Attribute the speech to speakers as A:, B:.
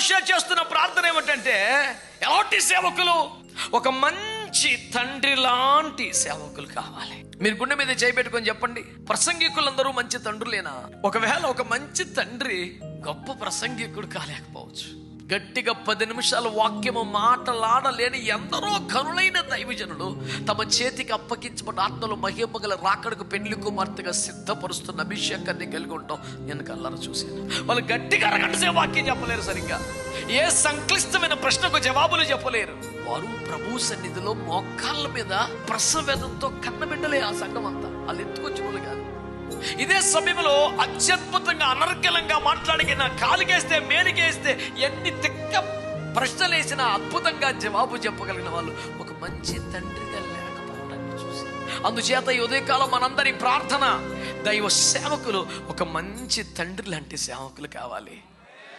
A: మోషే చేస్తున్న ప్రార్థన ఏమిటంటే, ఎలాంటి సేవకులు? ఒక మంచి తండ్రి లాంటి సేవకులు కావాలి. మీరు గుండె మీద చేయబెట్టుకొని చెప్పండి, ప్రసంగికులందరూ మంచి తండ్రులేనా? ఒకవేళ ఒక మంచి తండ్రి గొప్ప ప్రసంగికుడు కాలేకపోవచ్చు. గట్టిగా 10 నిమిషాలు వాక్యము మాటలాడలేని ఎందరో కనులైన దైవజనులు తమ చేతికి అప్పగించబడ్డ ఆత్మలో మహిమగల రాకడకు పెళ్లి కుమార్తెగా సిద్ధపరుస్తున్న అభిషేకాన్ని కలిగి ఉంటాం. నేను కళ్ళారా చూశాను. వాళ్ళు గట్టిగా అరగంటసేపు వాక్యం చెప్పలేరు, సరిగ్గా ఏ సంక్లిష్టమైన ప్రశ్నకు జవాబులు చెప్పలేరు. వారు ప్రభు సన్నిధిలో మోకాళ్ళ మీద ప్రసవేదంతో కన్నబిడ్డలే. ఆ సంఘం అంతా వాళ్ళు ఎత్తుకొచ్చిన వాళ్ళు కాదు. ఇదే సమయంలో అత్యద్భుతంగా అనర్గళంగా మాట్లాడిన, కాలికేస్తే మేలికేస్తే ఎన్ని తిక్క ప్రశ్నలు వేసినా అద్భుతంగా జవాబు చెప్పగలిగిన వాళ్ళు ఒక మంచి తండ్రిగా లేకపోవడాన్ని చూసి, అందుచేత ఈ ఉదయకాలం మనందరి ప్రార్థన, దైవ సేవకులు ఒక మంచి తండ్రి లాంటి సేవకులు కావాలి.